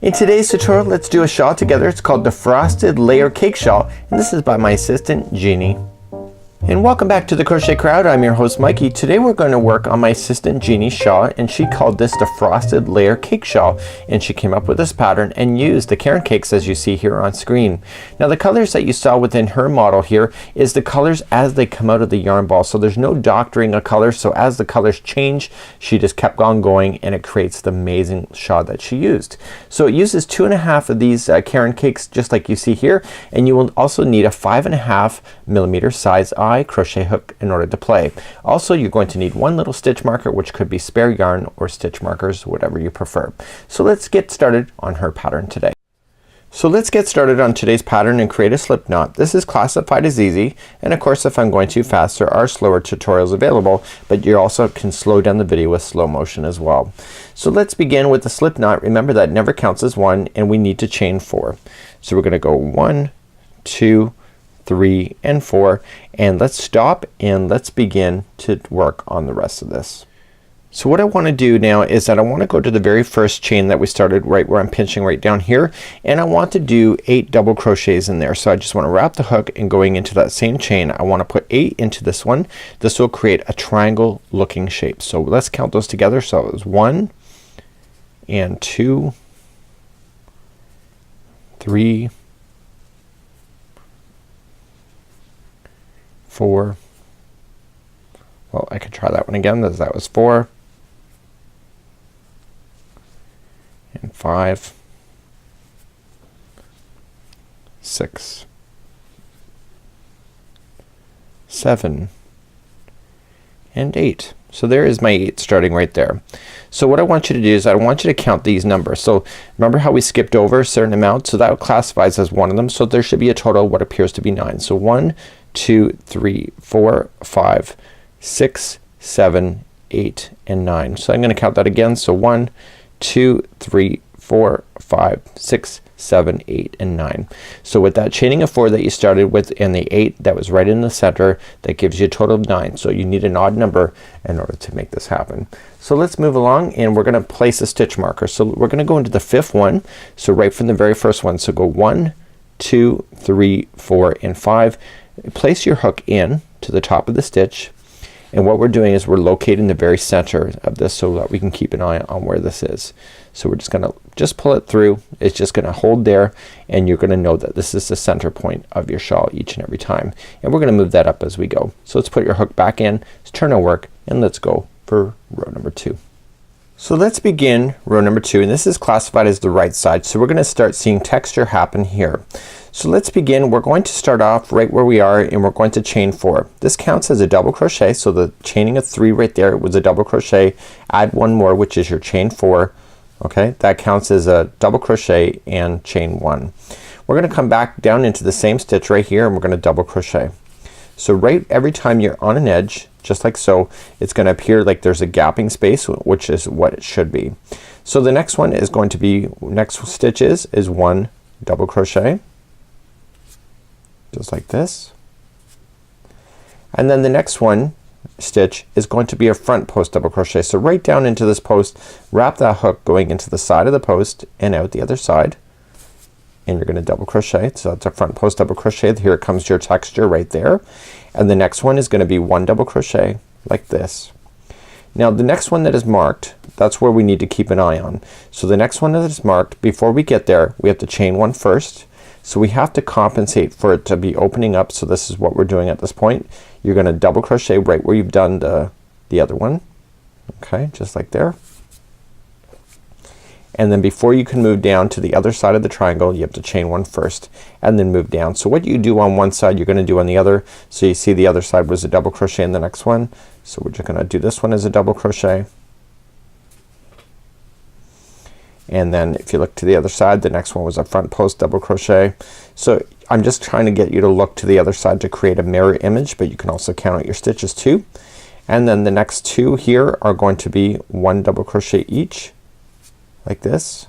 In today's tutorial, let's do a shawl together. It's called the Frosted Layer Cake Shawl, and this is by my assistant, Jeannie. And welcome back to the Crochet Crowd. I'm your host, Mikey. Today we're going to work on my assistant, Jeannie's shawl, and she called this the Frosted Layer Cake Shawl. And she came up with this pattern and used the Caron Cakes as you see here on screen. Now the colors that you saw within her model here is the colors as they come out of the yarn ball. So there's no doctoring of colors. So as the colors change, she just kept on going and it creates the amazing shawl that she used. So it uses 2.5 of these Caron Cakes just like you see here. And you will also need a 5.5mm size eye crochet hook in order to play. Also you're going to need one little stitch marker, which could be spare yarn or stitch markers, whatever you prefer. So let's get started on her pattern today. So let's get started on today's pattern and create a slip knot. This is classified as easy, and of course if I'm going too fast there are slower tutorials available, but you also can slow down the video with slow motion as well. So let's begin with the slip knot. Remember that never counts as one and we need to chain 4. So we're gonna go 1, 2, 3 and 4, and let's stop and let's begin to work on the rest of this. So what I want to do now is that I want to go to the very first chain that we started right where I'm pinching right down here, and I want to do 8 double crochets in there. So I just want to wrap the hook and going into that same chain I want to put 8 into this one. This will create a triangle looking shape. So let's count those together. So it was 1 and 2, 3, 4, well I could try that one again, as that was 4 and 5, 6, 7 and 8. So there is my 8 starting right there. So what I want you to do is I want you to count these numbers. So remember how we skipped over a certain amount, so that classifies as one of them. So there should be a total of what appears to be 9. So 1, 2, 3, 4, 5, 6, 7, 8 and 9. So I'm gonna count that again. So 1, 2, 3, 4, 5, 6, 7, 8 and 9. So with that chaining of 4 that you started with and the 8 that was right in the center, that gives you a total of 9. So you need an odd number in order to make this happen. So let's move along and we're gonna place a stitch marker. So we're gonna go into the 5th one. So right from the very first one. So go 1, 2, 3, 4 and 5. Place your hook in to the top of the stitch, and what we're doing is we're locating the very center of this so that we can keep an eye on where this is. So we're just gonna pull it through. It's just gonna hold there, and you're gonna know that this is the center point of your shawl each and every time, and we're gonna move that up as we go. So let's put your hook back in, let's turn our work, and let's go for row number 2. So let's begin row number 2, and this is classified as the right side. So we're gonna start seeing texture happen here. So let's begin. We're going to start off right where we are and we're going to chain 4. This counts as a double crochet, so the chaining of 3 right there was a double crochet. Add one more, which is your chain 4. Okay, that counts as a double crochet and chain 1. We're gonna come back down into the same stitch right here and we're gonna double crochet. So right every time you're on an edge, just like so, it's gonna appear like there's a gapping space, which is what it should be. So the next one is going to be, next stitch is 1 double crochet, just like this, and then the next one stitch is going to be a front post double crochet. So right down into this post, wrap that hook going into the side of the post and out the other side, and you're gonna double crochet. So that's a front post double crochet. Here comes your texture right there, and the next one is gonna be 1 double crochet like this. Now the next one that is marked, that's where we need to keep an eye on. So the next one that is marked, before we get there we have to chain 1 first. So we have to compensate for it to be opening up. So this is what we're doing at this point. You're gonna double crochet right where you've done the other one. Okay, just like there. And then before you can move down to the other side of the triangle, you have to chain 1 first and then move down. So what you do on one side you're gonna do on the other. So you see the other side was a double crochet in the next one. So we're just gonna do this one as a double crochet. And then if you look to the other side, the next one was a front post double crochet. So I'm just trying to get you to look to the other side to create a mirror image, but you can also count out your stitches too. And then the next 2 here are going to be 1 double crochet each like this.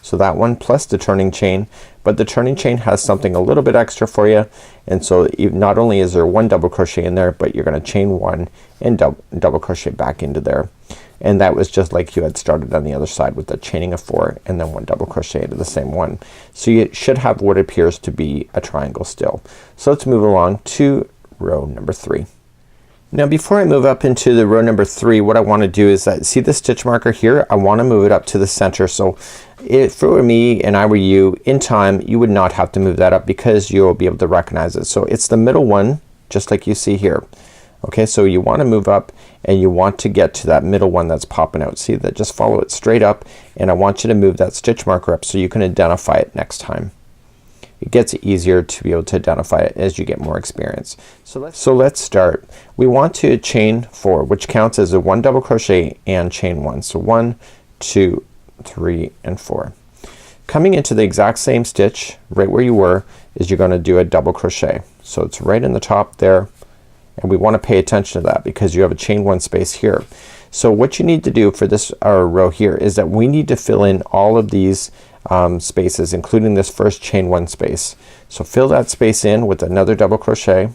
So that one plus the turning chain, but the turning chain has something a little bit extra for you, and so not only is there 1 double crochet in there, but you're gonna chain 1 and double crochet back into there. and that was just like you had started on the other side with the chaining of 4 and then 1 double crochet into the same one. So you should have what appears to be a triangle still. So let's move along to row number 3. Now before I move up into the row number 3, what I want to do is that, see the stitch marker here? I want to move it up to the center. So if it were me and I were you, in time you would not have to move that up because you'll be able to recognize it. So it's the middle one, just like you see here. Okay, so you want to move up and you want to get to that middle one that's popping out. See that? Just follow it straight up, and I want you to move that stitch marker up so you can identify it next time. It gets easier to be able to identify it as you get more experience. So let's start. We want to chain 4, which counts as a 1 double crochet and chain 1. So 1, 2, 3, and 4. Coming into the exact same stitch right where you were is you're going to do a double crochet. So it's right in the top there, and we want to pay attention to that because you have a chain 1 space here. So what you need to do for this row here is that we need to fill in all of these spaces, including this first chain 1 space. So fill that space in with another double crochet,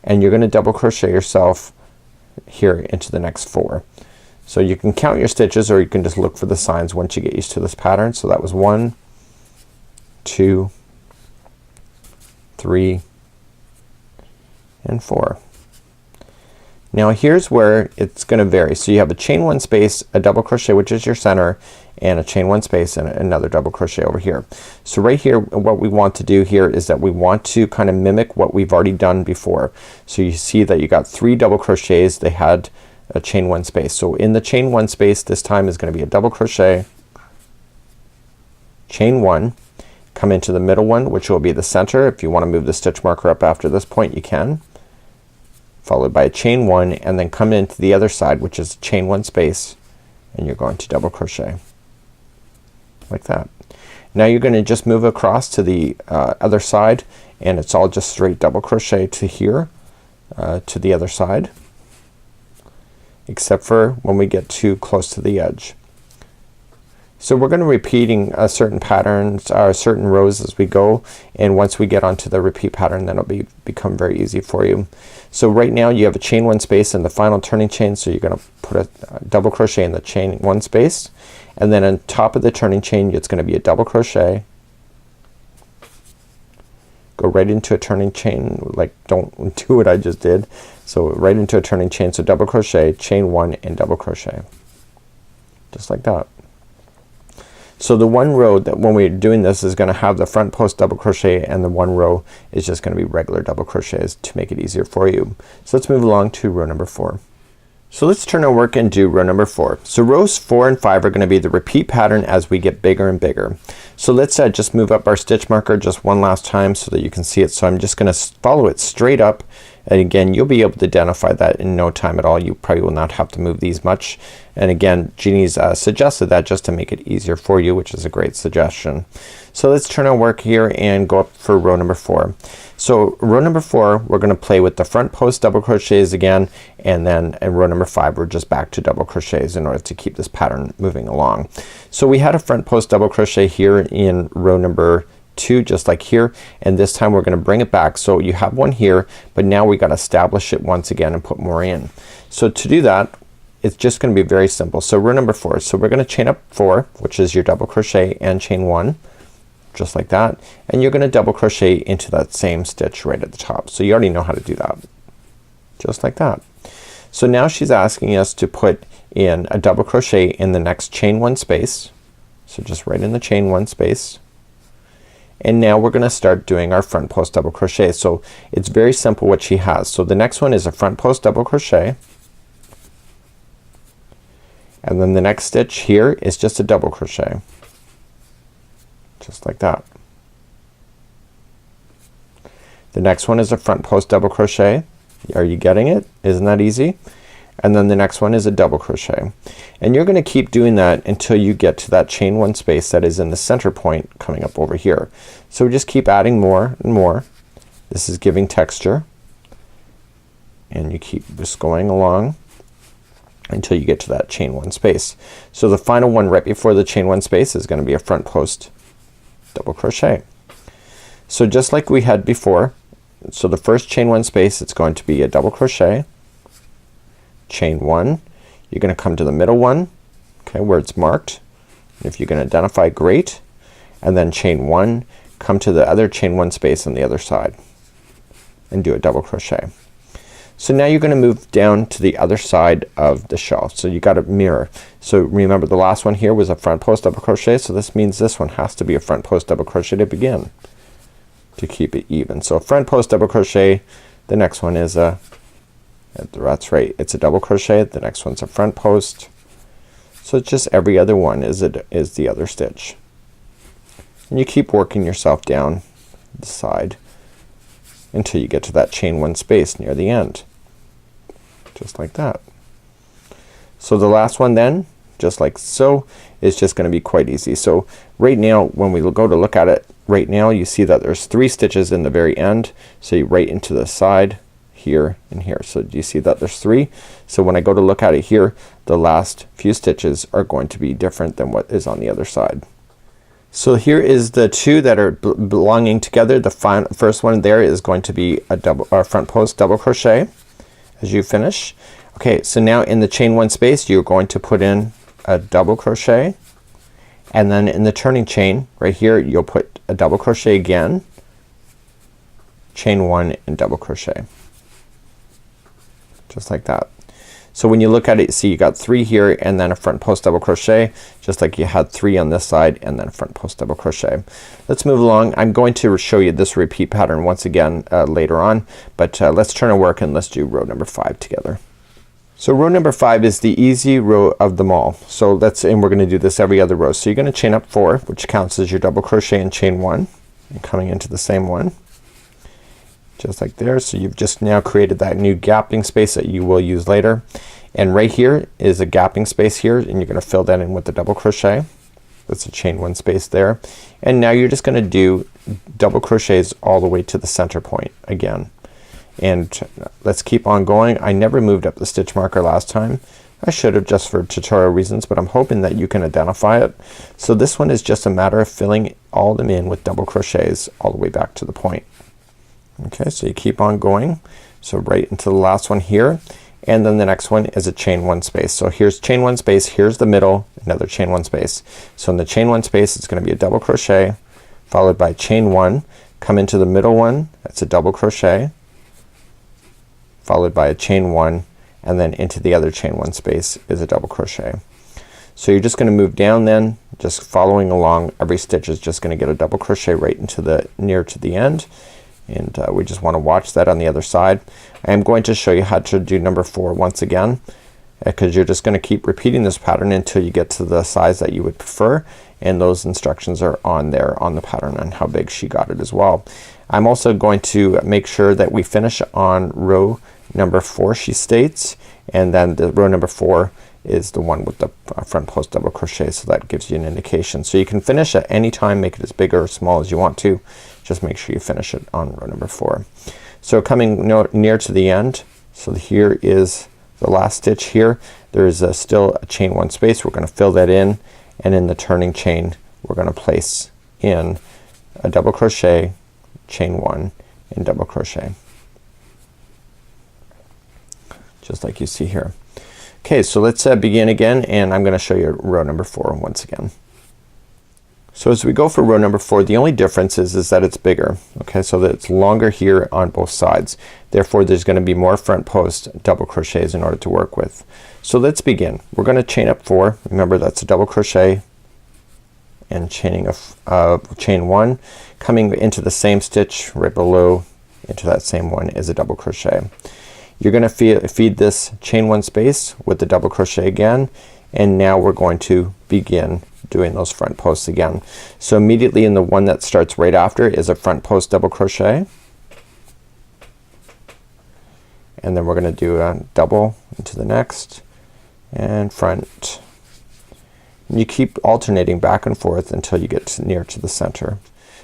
and you're going to double crochet yourself here into the next 4. So you can count your stitches, or you can just look for the signs once you get used to this pattern. So that was 1, 2, 3, and 4. Now here's where it's going to vary. So you have a chain 1 space, a double crochet which is your center, and a chain 1 space and another double crochet over here. So right here what we want to do here is that we want to kind of mimic what we've already done before. So you see that you got 3 double crochets, they had a chain 1 space. So in the chain 1 space this time is going to be a double crochet, chain 1, come into the middle one which will be the center. If you want to move the stitch marker up after this point you can, followed by a chain 1, and then come into the other side which is chain 1 space, and you're going to double crochet like that. Now you're going to just move across to the other side, and it's all just straight double crochet to here, to the other side, except for when we get too close to the edge. So we're going to repeating certain patterns, certain rows as we go, and once we get onto the repeat pattern then it'll become very easy for you. So right now you have a chain 1 space in the final turning chain, so you're going to put a double crochet in the chain 1 space, and then on top of the turning chain it's going to be a double crochet, go right into a turning chain, like don't do what I just did. So right into a turning chain, so double crochet, chain 1, and double crochet, just like that. So the one row that when we're doing this is going to have the front post double crochet, and the one row is just going to be regular double crochets to make it easier for you. So let's move along to row number 4. So let's turn our work and do row number 4. So rows 4 and 5 are going to be the repeat pattern as we get bigger and bigger. So let's just move up our stitch marker just one last time so that you can see it. So I'm just going to follow it straight up, and again you'll be able to identify that in no time at all. You probably will not have to move these much, and again Jeannie's suggested that just to make it easier for you, which is a great suggestion. So let's turn our work here and go up for row number 4. So row number 4 we're going to play with the front post double crochets again, and then in row number 5 we're just back to double crochets in order to keep this pattern moving along. So we had a front post double crochet here in row number 2 just like here, and this time we're going to bring it back. So you have one here, but now we got to establish it once again and put more in. So to do that it's just going to be very simple. So row number 4, so we're going to chain up 4, which is your double crochet and chain 1, just like that, and you're going to double crochet into that same stitch right at the top. So you already know how to do that, just like that. So now she's asking us to put in a double crochet in the next chain 1 space, so just right in the chain 1 space, and now we're gonna start doing our front post double crochet. So it's very simple what she has. So the next one is a front post double crochet, and then the next stitch here is just a double crochet, just like that. The next one is a front post double crochet. Are you getting it? Isn't that easy? And then the next one is a double crochet, and you're gonna keep doing that until you get to that chain 1 space that is in the center point coming up over here. So just keep adding more and more. This is giving texture, and you keep just going along until you get to that chain 1 space. So the final one right before the chain 1 space is gonna be a front post double crochet. So just like we had before, so the first chain 1 space it's going to be a double crochet, chain 1, you're gonna come to the middle one, okay, where it's marked. If you can identify, great. And then chain 1, come to the other chain 1 space on the other side and do a double crochet. So now you're gonna move down to the other side of the shawl. So you got a mirror. So remember the last one here was a front post double crochet, so this means this one has to be a front post double crochet to begin, to keep it even. So a front post double crochet, the next one is a, that's right, it's a double crochet, the next one's a front post. So it's just every other one is the other stitch. And you keep working yourself down the side until you get to that chain 1 space near the end. Just like that. So the last one then, just like so, is just gonna be quite easy. So right now when we go to look at it, right now you see that there's 3 stitches in the very end. So you right into the side, here and here. So do you see that there's 3? So when I go to look at it here, the last few stitches are going to be different than what is on the other side. So here is the 2 that are belonging together. The first one there is going to be a front post double crochet as you finish. Okay, so now in the chain 1 space you're going to put in a double crochet, and then in the turning chain right here you'll put a double crochet again, chain 1 and double crochet. Just like that. So when you look at it, see you got 3 here and then a front post double crochet, just like you had 3 on this side and then a front post double crochet. Let's move along. I'm going to show you this repeat pattern once again later on, but let's turn our work and let's do row number 5 together. So row number 5 is the easy row of them all. So and we're gonna do this every other row. So you're gonna chain up 4, which counts as your double crochet and chain 1, and coming into the same one. Just like there. So you've just now created that new gapping space that you will use later, and right here is a gapping space here, and you're gonna fill that in with the double crochet. That's a chain 1 space there, and now you're just gonna do double crochets all the way to the center point again, and let's keep on going. I never moved up the stitch marker last time. I should have, just for tutorial reasons, but I'm hoping that you can identify it. So this one is just a matter of filling all of them in with double crochets all the way back to the point. Okay, so you keep on going, so right into the last one here, and then the next one is a chain 1 space. So here's chain 1 space, here's the middle, another chain 1 space. So in the chain 1 space it's gonna be a double crochet followed by chain 1, come into the middle one, that's a double crochet followed by a chain 1, and then into the other chain 1 space is a double crochet. So you're just gonna move down then, just following along. Every stitch is just gonna get a double crochet right into the near to the end, and we just want to watch that on the other side. I am going to show you how to do number 4 once again, because you're just gonna keep repeating this pattern until you get to the size that you would prefer, and those instructions are on there on the pattern on how big she got it as well. I'm also going to make sure that we finish on row number 4, she states, and then the row number 4 is the one with the front post double crochet, so that gives you an indication. So you can finish at any time, make it as big or small as you want to, just make sure you finish it on row number 4. So coming near to the end, so here is the last stitch here. There is still a chain 1 space. We're gonna fill that in, and in the turning chain we're gonna place in a double crochet, chain 1 and double crochet, just like you see here. Okay, so let's begin again, and I'm gonna show you row number 4 once again. So as we go for row number 4, the only difference is that it's bigger. Okay, so that it's longer here on both sides. Therefore there's gonna be more front post double crochets in order to work with. So let's begin. We're gonna chain up 4. Remember that's a double crochet and chaining of chain 1. Coming into the same stitch right below into that same one is a double crochet. You're gonna feed this chain 1 space with the double crochet again, and now we're going to begin doing those front posts again. So immediately in the one that starts right after is a front post double crochet, and then we're gonna do a double into the next and front. And you keep alternating back and forth until you get near to the center.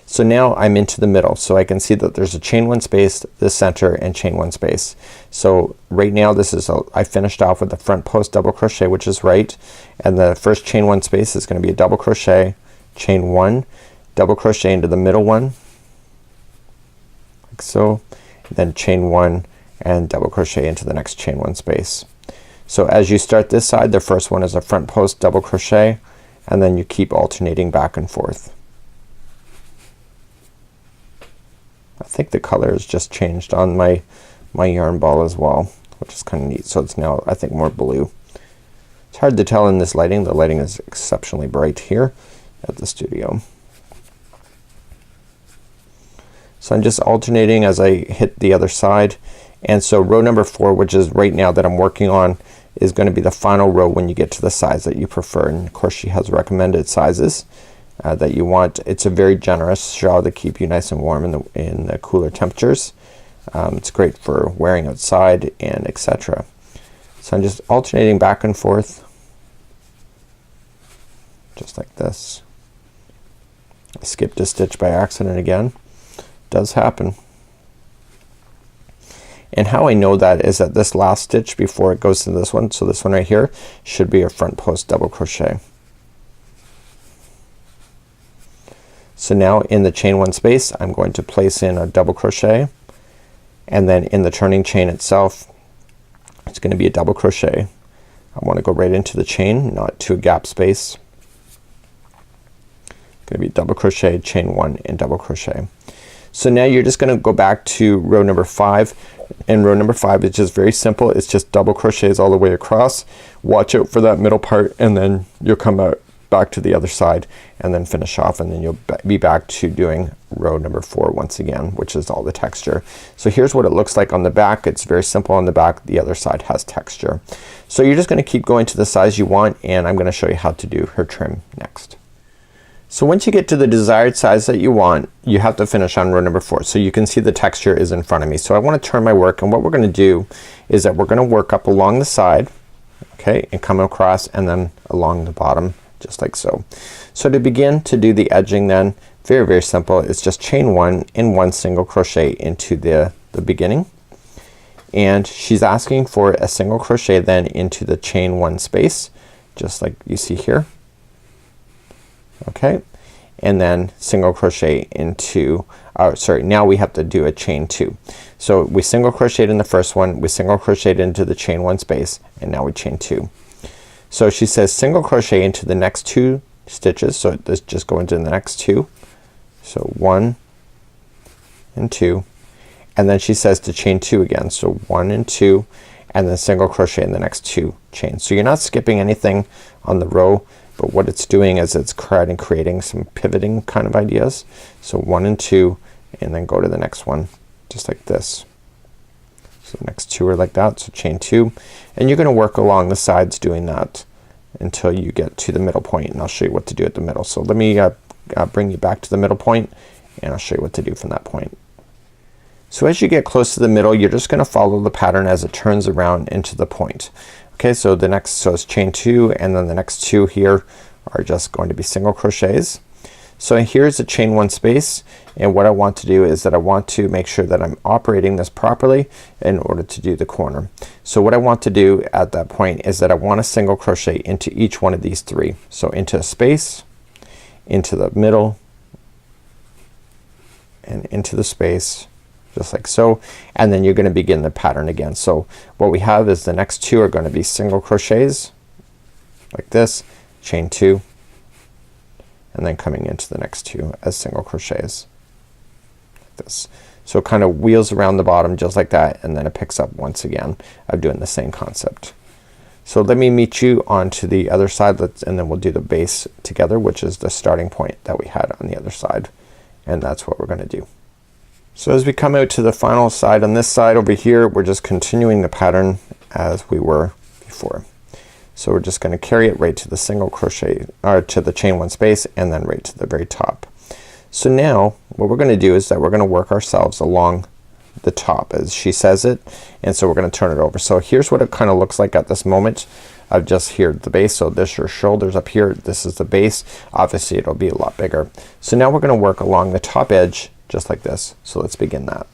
So now I'm into the middle, so I can see that there's a chain 1 space, the center, and chain 1 space. So right now this is I finished off with the front post double crochet, which is right, and the first chain 1 space is gonna be a double crochet, chain 1, double crochet into the middle one like so, then chain 1 and double crochet into the next chain 1 space. So as you start this side, the first one is a front post double crochet, and then you keep alternating back and forth. I think the color has just changed on my yarn ball as well, which is kind of neat. So it's now I think more blue. It's hard to tell in this lighting. The lighting is exceptionally bright here at the studio. So I'm just alternating as I hit the other side. And so row number 4, which is right now that I'm working on, is going to be the final row when you get to the size that you prefer. And of course she has recommended sizes that you want. It's a very generous shawl to keep you nice and warm in the cooler temperatures. It's great for wearing outside and etc. So I'm just alternating back and forth just like this. I skipped a stitch by accident again. Does happen. And how I know that is that this last stitch before it goes to this one, so this one right here, should be a front post double crochet. So now in the chain 1 space I'm going to place in a double crochet, and then in the turning chain itself it's going to be a double crochet. I want to go right into the chain, not to a gap space. Going to be double crochet, chain 1 and double crochet. So now you're just going to go back to row number 5, and row number 5 is just very simple. It's just double crochets all the way across. Watch out for that middle part, and then you'll come out back to the other side and then finish off, and then you'll be back to doing row number 4 once again, which is all the texture. So here's what it looks like on the back. It's very simple on the back. The other side has texture. So you're just going to keep going to the size you want, and I'm going to show you how to do her trim next. So once you get to the desired size that you want, you have to finish on row number 4. So you can see the texture is in front of me. So I want to turn my work, and what we're going to do is that we're going to work up along the side, okay, and come across and then along the bottom just like so. So to begin to do the edging then, very simple. It's just chain 1 and 1 single crochet into the beginning, and she's asking for a single crochet then into the chain 1 space just like you see here. Okay, and then single crochet into sorry, now we have to do a chain 2. So we single crocheted in the first one, we single crocheted into the chain 1 space, and now we chain 2. So she says single crochet into the next 2 stitches, so let's just go into the next 2. So 1 and 2, and then she says to chain 2 again, so 1 and 2, and then single crochet in the next 2 chains. So you're not skipping anything on the row, but what it's doing is it's creating some pivoting kind of ideas. So 1 and 2, and then go to the next one just like this. So the next 2 are like that, so chain 2, and you're gonna work along the sides doing that until you get to the middle point, and I'll show you what to do at the middle. So let me bring you back to the middle point, and I'll show you what to do from that point. So as you get close to the middle, you're just gonna follow the pattern as it turns around into the point. Okay, so the next, so it's chain 2, and then the next 2 here are just going to be single crochets. So here's a chain 1 space, and what I want to do is that I want to make sure that I'm operating this properly in order to do the corner. So what I want to do at that point is that I want to single crochet into each one of these 3. So into a space, into the middle, and into the space just like so, and then you're going to begin the pattern again. So what we have is the next 2 are going to be single crochets like this, chain 2, and then coming into the next 2 as single crochets like this. So it kind of wheels around the bottom just like that, and then it picks up once again of doing the same concept. So let me meet you onto the other side, and then we'll do the base together, which is the starting point that we had on the other side, and that's what we're going to do. So as we come out to the final side, on this side over here, we're just continuing the pattern as we were before. So we're just going to carry it right to the single crochet, or to the chain 1 space, and then right to the very top. So now what we're going to do is that we're going to work ourselves along the top as she says it, and so we're going to turn it over. So here's what it kind of looks like at this moment. I've just here the base, so this your shoulders up here, this is the base. Obviously it'll be a lot bigger. So now we're going to work along the top edge just like this. So let's begin that.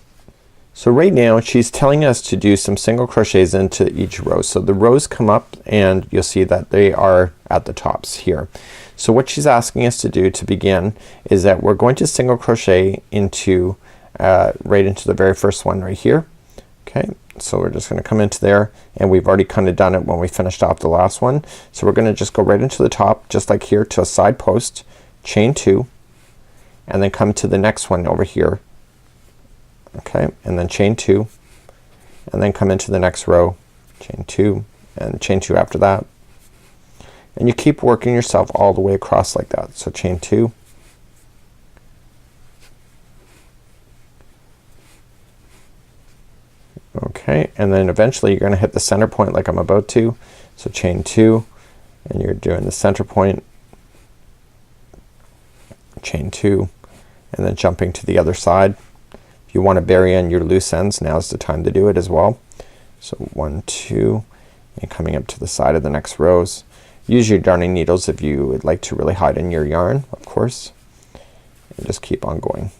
So right now she's telling us to do some single crochets into each row. So the rows come up, and you'll see that they are at the tops here. So what she's asking us to do to begin is that we're going to single crochet into right into the very first one right here. Okay, So we're just gonna come into there, and we've already kind of done it when we finished off the last one. So we're gonna just go right into the top, just like here, to a side post, chain 2, and then come to the next one over here, okay, and then chain 2, and then come into the next row, chain 2, and chain 2 after that, and you keep working yourself all the way across like that. So chain 2, okay, and then eventually you're gonna hit the center point like I'm about to. So chain 2, and you're doing the center point, chain 2, and then jumping to the other side. If you want to bury in your loose ends, now's the time to do it as well. So 1, 2, and coming up to the side of the next rows. Use your darning needles if you would like to really hide in your yarn, of course, and just keep on going.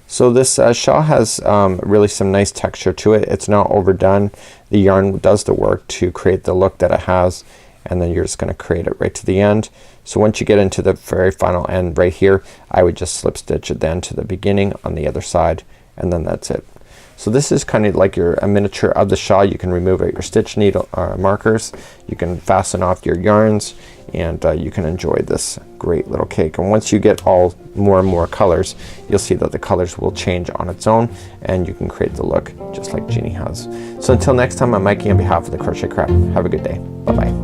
So this shawl has really some nice texture to it. It's not overdone. The yarn does the work to create the look that it has, and then you're just gonna create it right to the end. So once you get into the very final end right here, I would just slip stitch it then to the beginning on the other side, and then that's it. So this is kind of like a miniature of the shawl. You can remove out your stitch needle markers, you can fasten off your yarns, and you can enjoy this great little cake. And once you get all more and more colors, you'll see that the colors will change on its own, and you can create the look just like Jeannie has. So until next time, I'm Mikey on behalf of the Crochet Crab. Have a good day. Bye bye.